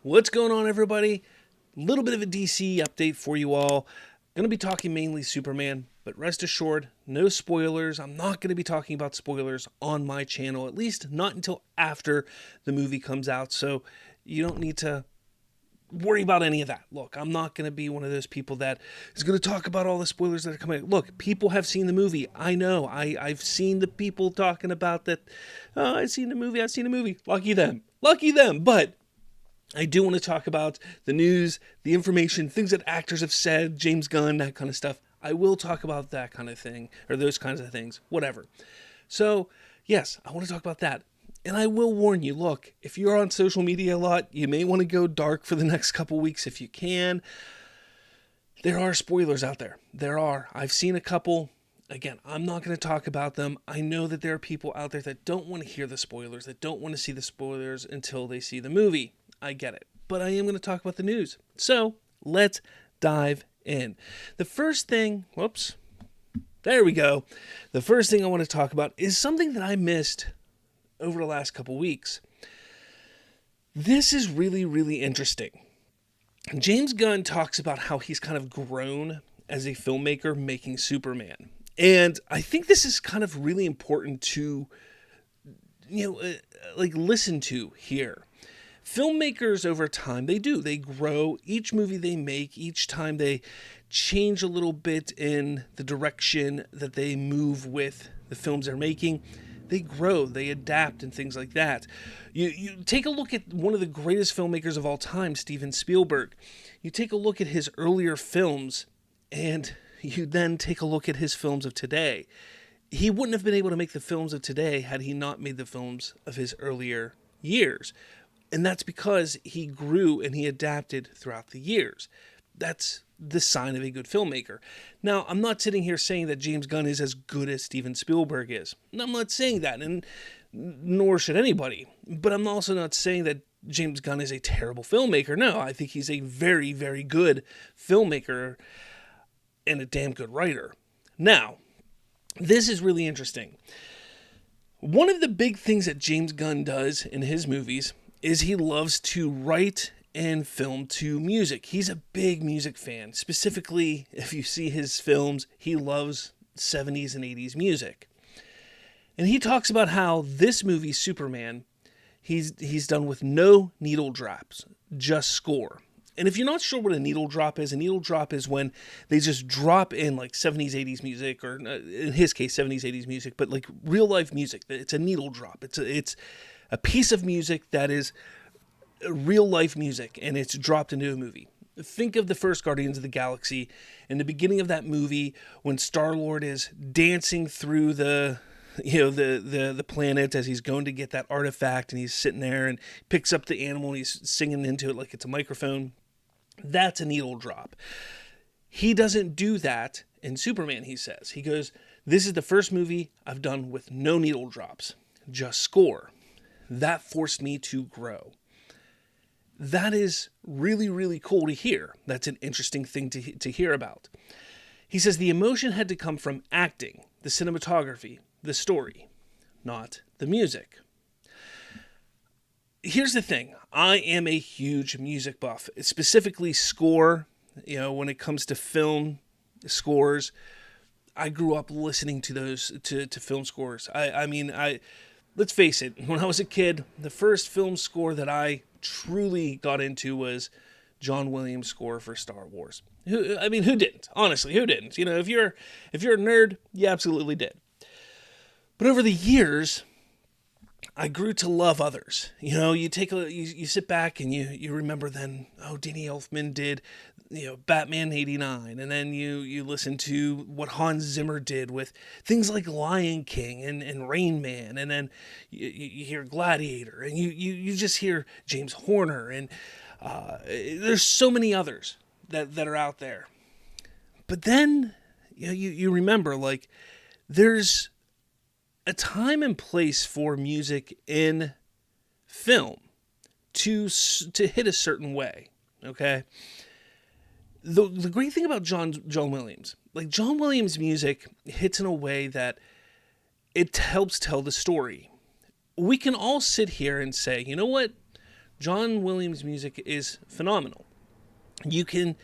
What's going on, everybody? A little bit of a DC update for you all. Going to be talking mainly Superman, but rest assured, no spoilers. I'm not going to be talking about spoilers on my channel, at least not until after the movie comes out. So you don't need to worry about any of that. Look, I'm not going to be one of those people that is going to talk about all the spoilers that are coming. Look, people have seen the movie. I know. I've seen the people talking about that. Oh, I've seen the movie. I've seen the movie. Lucky them. Lucky them. But I do want to talk about the news, the information, things that actors have said, James Gunn, that kind of stuff. I will talk about that kind of thing, or those kinds of things, whatever. So, yes, I want to talk about that. And I will warn you, look, if you're on social media a lot, you may want to go dark for the next couple weeks if you can. There are spoilers out there. There are. I've seen a couple. Again, I'm not going to talk about them. I know that there are people out there that don't want to hear the spoilers, that don't want to see the spoilers until they see the movie. I get it. But I am going to talk about the news. So, let's dive in. The first thing, there we go. The first thing I want to talk about is something that I missed over the last couple weeks. This is really, really interesting. James Gunn talks about how he's kind of grown as a filmmaker making Superman. And I think this is kind of really important to, listen to here. Filmmakers over time, they grow. Each movie they make, each time they change a little bit in the direction that they move with the films they're making. They grow, they adapt, and things like that. You take a look at one of the greatest filmmakers of all time, Steven Spielberg. You take a look at his earlier films, and you then take a look at his films of today. He wouldn't have been able to make the films of today had he not made the films of his earlier years. And that's because he grew and he adapted throughout the years. That's the sign of a good filmmaker. Now, I'm not sitting here saying that James Gunn is as good as Steven Spielberg is. I'm not saying that, and nor should anybody. But I'm also not saying that James Gunn is a terrible filmmaker. No, I think he's a very, very good filmmaker and a damn good writer. Now, this is really interesting. One of the big things that James Gunn does in his movies is he loves to write and film to music. He's a big music fan. Specifically, if you see his films, he loves 70s and 80s music. And he talks about how this movie, Superman, he's done with no needle drops, just score. And if you're not sure what a needle drop is when they just drop in like 70s, 80s music, or in his case, 70s, 80s music, but like real life music. It's a needle drop. It's a piece of music that is real life music, and it's dropped into a movie. Think of the first Guardians of the Galaxy. In the beginning of that movie, when Star-Lord is dancing through the planet as he's going to get that artifact, and he's sitting there and picks up the animal and he's singing into it like it's a microphone. That's a needle drop. He doesn't do that in Superman, he says. He goes, "This is the first movie I've done with no needle drops, just score." That forced me to grow. That is really, really cool to hear. That's an interesting thing to hear about. He says the emotion had to come from acting, the cinematography, the story, not the music. Here's the thing. I am a huge music buff, specifically score. When it comes to film scores, I grew up listening to those, to film scores. Let's face it, when I was a kid, the first film score that I truly got into was John Williams' score for Star Wars. Who didn't? Honestly, who didn't? If you're a nerd, you absolutely did. But over the years, I grew to love others. You sit back and you remember then, Danny Elfman did, Batman 89, and then you listen to what Hans Zimmer did with things like Lion King and Rain Man, and then you hear Gladiator, and you just hear James Horner, and there's so many others that are out there. But then you remember, like, there's a time and place for music in film to hit a certain way, okay? The great thing about John Williams, like John Williams' music hits in a way that it helps tell the story. We can all sit here and say, you know what? John Williams' music is phenomenal. You can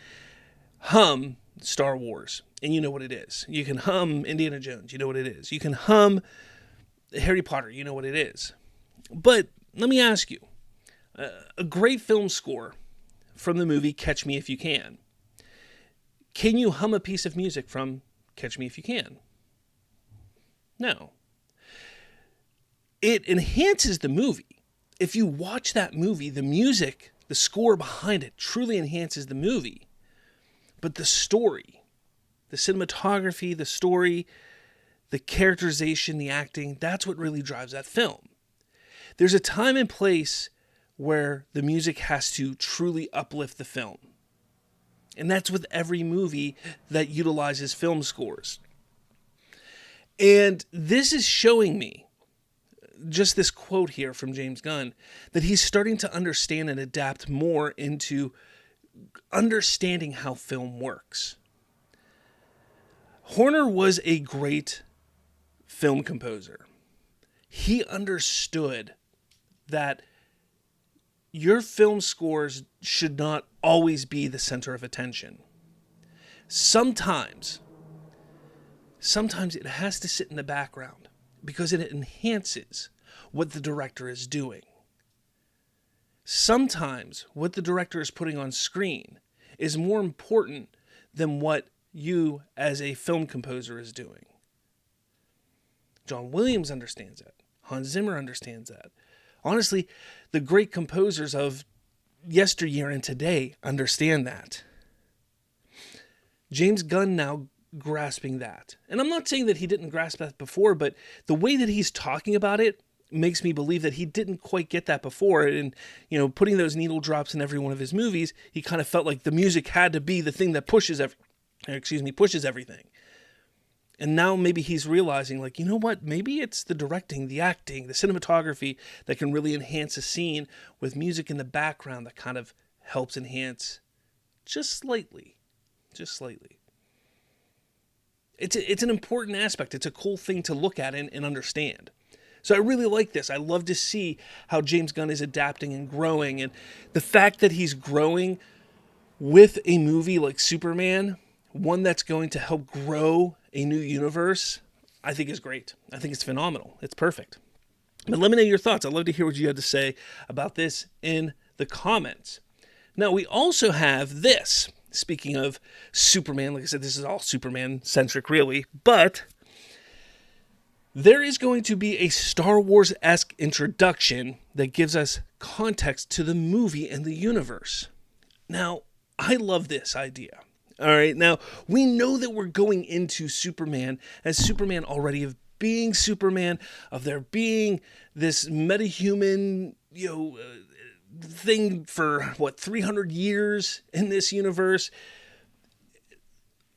hum Star Wars, and you know what it is. You can hum Indiana Jones, you know what it is. You can hum Harry Potter, you know what it is. But let me ask you, a great film score from the movie Catch Me If You Can. Can you hum a piece of music from Catch Me If You Can? No. It enhances the movie. If you watch that movie, the music, the score behind it truly enhances the movie. But the story, the cinematography, the story, the characterization, the acting, that's what really drives that film. There's a time and place where the music has to truly uplift the film. And that's with every movie that utilizes film scores. And this is showing me, just this quote here from James Gunn, that he's starting to understand and adapt more into understanding how film works. Horner was a great film composer. He understood that your film scores should not always be the center of attention. Sometimes it has to sit in the background because it enhances what the director is doing. Sometimes what the director is putting on screen is more important than what you as a film composer is doing. John Williams understands that. Hans Zimmer understands that. Honestly, the great composers of yesteryear and today understand that. James Gunn now grasping that. And I'm not saying that he didn't grasp that before, but the way that he's talking about it makes me believe that he didn't quite get that before. And, putting those needle drops in every one of his movies, he kind of felt like the music had to be the thing that pushes everything. And now maybe he's realizing, like, you know what? Maybe it's the directing, the acting, the cinematography that can really enhance a scene with music in the background that kind of helps enhance just slightly. It's an important aspect. It's a cool thing to look at and understand. So I really like this. I love to see how James Gunn is adapting and growing. And the fact that he's growing with a movie like Superman, one that's going to help grow a new universe, I think is great. I think it's phenomenal. It's perfect. But let me know your thoughts. I'd love to hear what you have to say about this in the comments. Now, we also have this. Speaking of Superman, like I said, this is all Superman-centric, really. But there is going to be a Star Wars-esque introduction that gives us context to the movie and the universe. Now, I love this idea. All right, now, we know that we're going into Superman as Superman already of being Superman, of there being this metahuman, thing for, 300 years in this universe.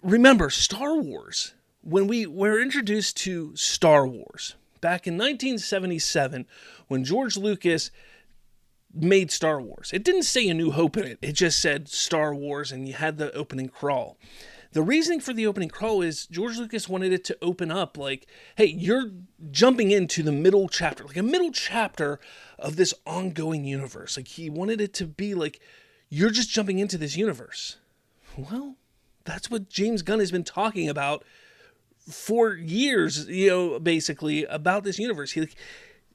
Remember, Star Wars, when we were introduced to Star Wars, back in 1977, when George Lucas made Star Wars. It didn't say A New Hope in it. It just said Star Wars, and you had the opening crawl. The reasoning for the opening crawl is George Lucas wanted it to open up like, hey, you're jumping into the middle chapter, like a middle chapter of this ongoing universe. Like, he wanted it to be like, you're just jumping into this universe. Well, that's what James Gunn has been talking about for years, basically, about this universe.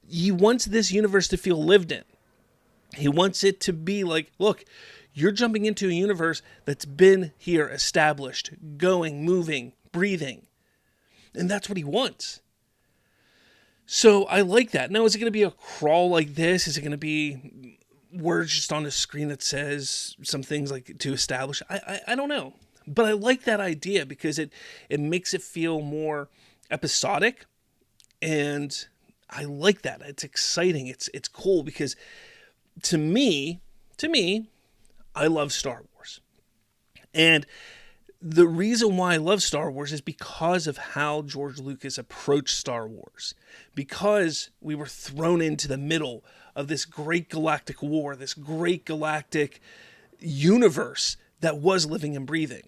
He wants this universe to feel lived in. He wants it to be like, look, you're jumping into a universe that's been here, established, going, moving, breathing. And that's what he wants. So I like that. Now, is it going to be a crawl like this? Is it going to be words just on a screen that says some things like to establish? I don't know. But I like that idea because it makes it feel more episodic. And I like that. It's exciting. It's cool because to me, I love Star Wars. And the reason why I love Star Wars is because of how George Lucas approached Star Wars. Because we were thrown into the middle of this great galactic war, this great galactic universe that was living and breathing.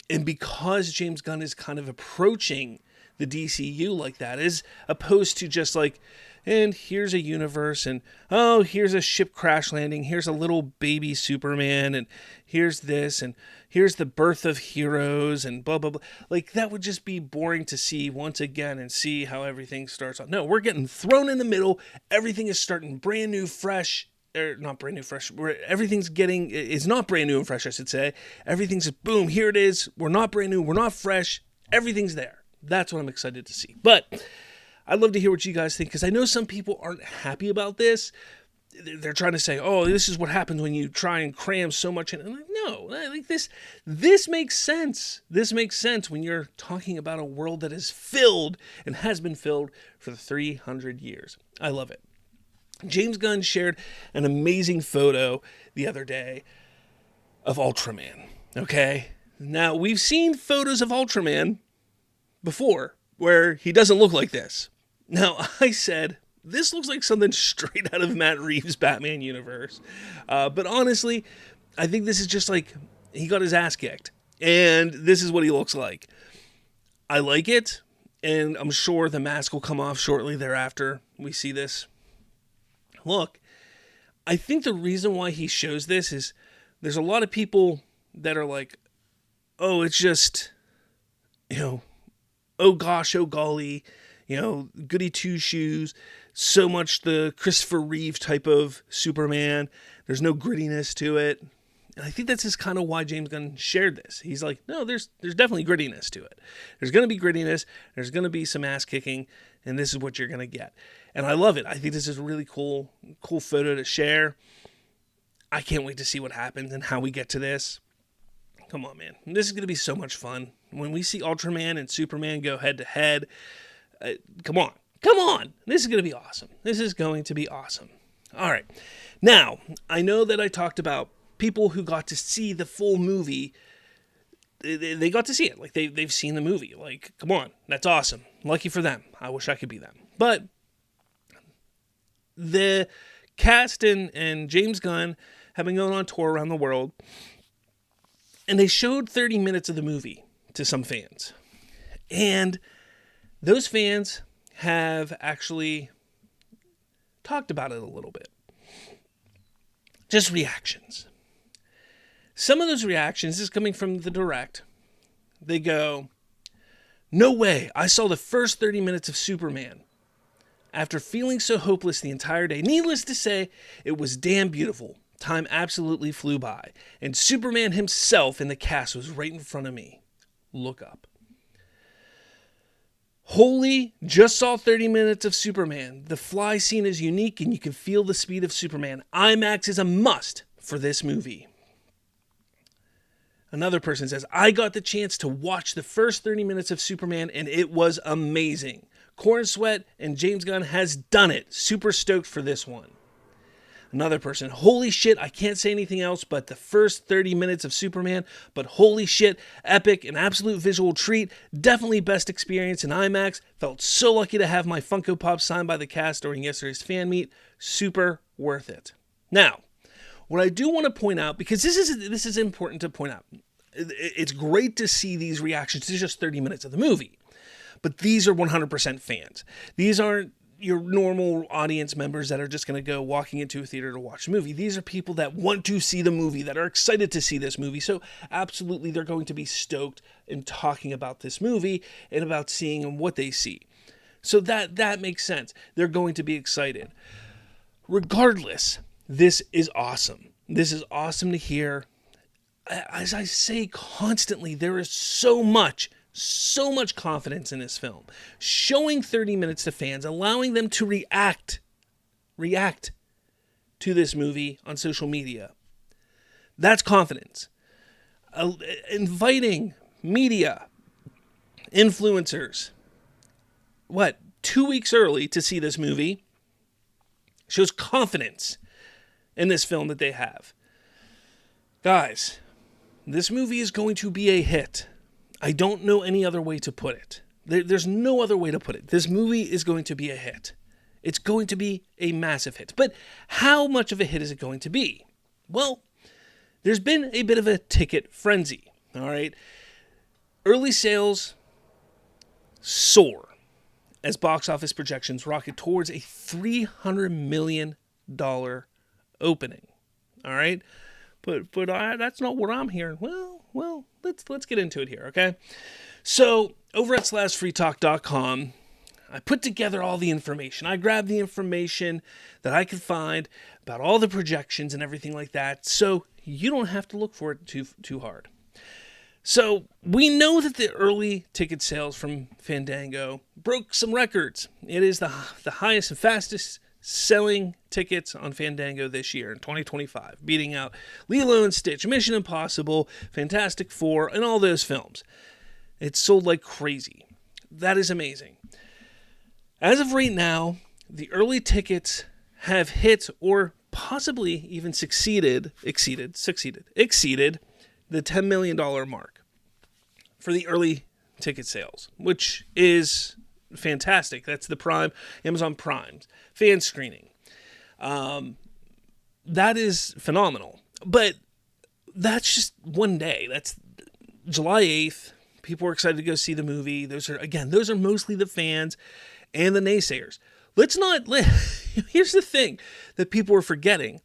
And because James Gunn is kind of approaching the DCU like that, as opposed to just like, and here's a universe, and oh, here's a ship crash landing, here's a little baby Superman, and here's this, and here's the birth of heroes, and blah, blah, blah. Like, that would just be boring to see once again and see how everything starts off. No, we're getting thrown in the middle. Everything is starting brand new, fresh, or not brand new, fresh. Everything's getting, it's not brand new and fresh, I should say. Everything's just, boom, here it is. We're not brand new, we're not fresh. Everything's there. That's what I'm excited to see. But I'd love to hear what you guys think, because I know some people aren't happy about this. They're trying to say, oh, this is what happens when you try and cram so much in. I'm like, no, like this makes sense. This makes sense when you're talking about a world that is filled and has been filled for 300 years. I love it. James Gunn shared an amazing photo the other day of Ultraman, okay? Now, we've seen photos of Ultraman before where he doesn't look like this. Now, I said, this looks like something straight out of Matt Reeves' Batman universe. But honestly, I think this is just like, he got his ass kicked. And this is what he looks like. I like it. And I'm sure the mask will come off shortly thereafter we see this. Look, I think the reason why he shows this is there's a lot of people that are like, oh, it's just, oh gosh, oh golly, goody two shoes, so much the Christopher Reeve type of Superman. There's no grittiness to it. And I think that's just kind of why James Gunn shared this. He's like, no, there's definitely grittiness to it. There's going to be grittiness. There's going to be some ass kicking, and this is what you're going to get. And I love it. I think this is a really cool photo to share. I can't wait to see what happens and how we get to this. Come on, man. This is going to be so much fun. When we see Ultraman and Superman go head to head, come on. This is going to be awesome. All right. Now, I know that I talked about people who got to see the full movie. They got to see it. Like, they've seen the movie. Like, come on. That's awesome. Lucky for them. I wish I could be them. But the cast and James Gunn have been going on tour around the world, and they showed 30 minutes of the movie to some fans. And those fans have actually talked about it a little bit. Just reactions. Some of those reactions is coming from the direct. They go, no way, I saw the first 30 minutes of Superman after feeling so hopeless the entire day. Needless to say, it was damn beautiful. Time absolutely flew by, and Superman himself in the cast was right in front of me. Look up. Holy, just saw 30 minutes of Superman. The fly scene is unique, and you can feel the speed of Superman. IMAX is a must for this movie. Another person says, I got the chance to watch the first 30 minutes of Superman, and it was amazing. Corn Sweat and James Gunn has done it. Super stoked for this one. Another person, holy shit, I can't say anything else but the first 30 minutes of Superman, but holy shit, epic, an absolute visual treat, definitely best experience in IMAX, felt so lucky to have my Funko Pop signed by the cast during yesterday's fan meet, super worth it. Now, what I do want to point out, because this is important to point out, it's great to see these reactions to just 30 minutes of the movie, but these are 100% fans. These aren't your normal audience members that are just going to go walking into a theater to watch a movie. These are people that want to see the movie, that are excited to see this movie. So absolutely, they're going to be stoked in talking about this movie and about seeing what they see. So that makes sense. They're going to be excited. Regardless, this is awesome. This is awesome to hear. As I say constantly, there is so much confidence in this film. Showing 30 minutes to fans, allowing them to react to this movie on social media. That's confidence. Inviting media, influencers, 2 weeks early to see this movie shows confidence in this film that they have. Guys, this movie is going to be a hit. I don't know any other way to put it. There's no other way to put it. This movie is going to be a hit. It's going to be a massive hit. But how much of a hit is it going to be? Well, there's been a bit of a ticket frenzy, all right? Early sales soar as box office projections rocket towards a $300 million opening. All right, but that's not what I'm hearing. Well, let's get into it here, okay? So over at SlashFreeTalk.com, I put together all the information. I grabbed the information that I could find about all the projections and everything like that, so you don't have to look for it too hard. So we know that the early ticket sales from Fandango broke some records. It is the highest and fastest selling tickets on Fandango this year in 2025, beating out Lilo and Stitch, Mission Impossible, Fantastic Four, and all those films. It's sold like crazy. That is amazing. As of right now, the early tickets have hit or possibly even exceeded the $10 million mark for the early ticket sales, which is fantastic. That's the Amazon Prime's fan screening. That is phenomenal. But that's just one day. That's July 8th. People are excited to go see the movie. Those are mostly the fans and the naysayers. Here's the thing that people are forgetting.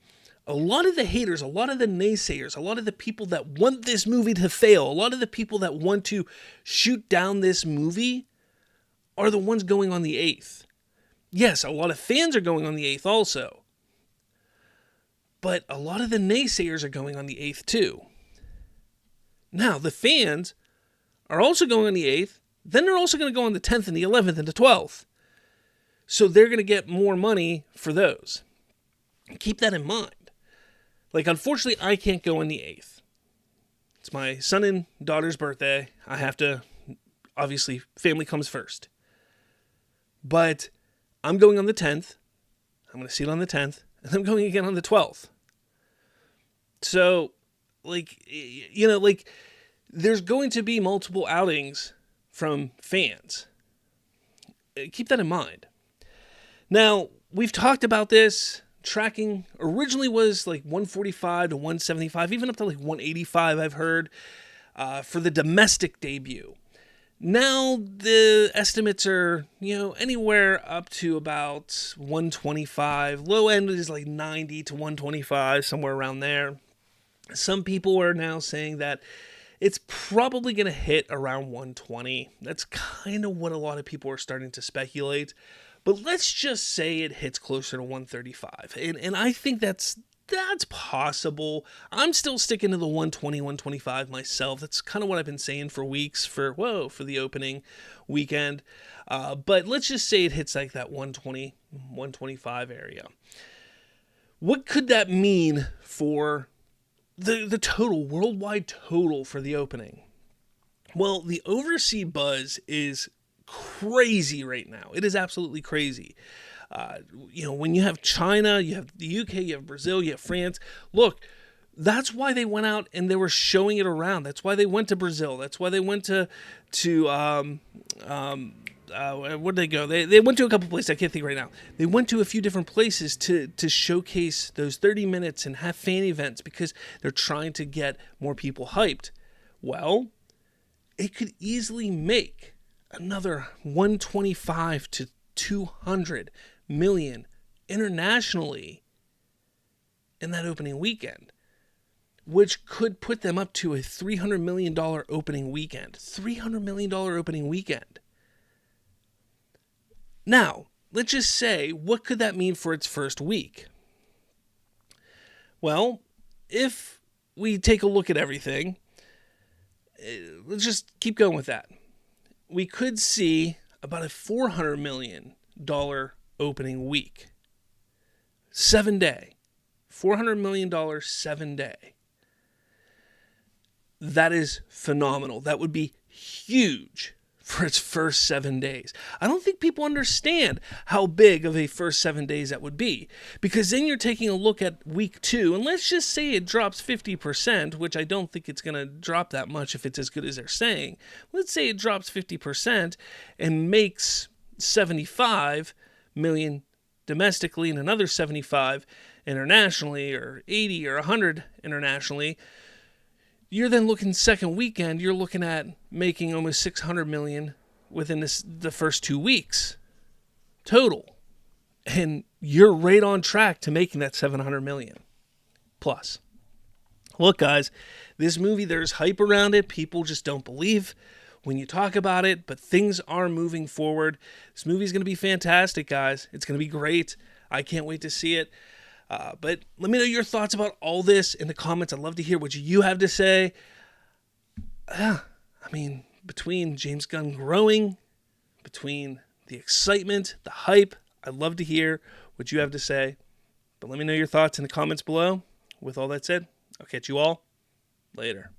A lot of the haters, a lot of the naysayers, a lot of the people that want this movie to fail, a lot of the people that want to shoot down this movie are the ones going on the 8th. Yes, a lot of fans are going on the 8th also. But a lot of the naysayers are going on the 8th too. Now, the fans are also going on the 8th. Then they're also going to go on the 10th and the 11th and the 12th. So they're going to get more money for those. Keep that in mind. Like, unfortunately, I can't go on the 8th. It's my son and daughter's birthday. I have to, obviously, family comes first. But I'm going on the 10th. I'm going to see it on the 10th. And I'm going again on the 12th. So, there's going to be multiple outings from fans. Keep that in mind. Now, we've talked about this. Tracking originally was like 145 to 175, even up to like 185, I've heard, for the domestic debut. Now the estimates are, anywhere up to about 125. Low end is like 90 to 125, somewhere around there. Some people are now saying that it's probably going to hit around 120. That's kind of what a lot of people are starting to speculate. But let's just say it hits closer to 135. And I think that's possible. I'm still sticking to the 120, 125 myself. That's kind of what I've been saying for weeks for the opening weekend. But let's just say it hits like that 120, 125 area. What could that mean for the total, worldwide total for the opening? Well, the overseas buzz is crazy right now. It is absolutely crazy. When you have China, you have the UK, you have Brazil, you have France. Look, that's why they went out and they were showing it around. That's why they went to Brazil. That's why they went to where'd they go? They went to a couple places. I can't think right now. They went to a few different places to showcase those 30 minutes and have fan events because they're trying to get more people hyped. Well, it could easily make another 125 to 200 million internationally in that opening weekend, which could put them up to a $300 million opening weekend. $300 million opening weekend. Now, let's just say, what could that mean for its first week? Well, if we take a look at everything, let's just keep going with that. We could see about a $400 million opening week. 7-day. $400 million 7-day. That is phenomenal. That would be huge for its first 7 days. I don't think people understand how big of a first 7 days that would be, because then you're taking a look at week 2, and let's just say it drops 50%, which I don't think it's going to drop that much if it's as good as they're saying. Let's say it drops 50% and makes 75 million domestically and another 75 internationally, or 80 or 100 internationally. You're then looking second weekend, you're looking at making almost 600 million within the first 2 weeks total. And you're right on track to making that 700 million plus. Look, guys, this movie, there's hype around it. People just don't believe when you talk about it, but things are moving forward. This movie is going to be fantastic, guys. It's going to be great. I can't wait to see it. But let me know your thoughts about all this in the comments. I'd love to hear what you have to say. I mean, between James Gunn growing, between the excitement, the hype, I'd love to hear what you have to say. But let me know your thoughts in the comments below. With all that said, I'll catch you all later.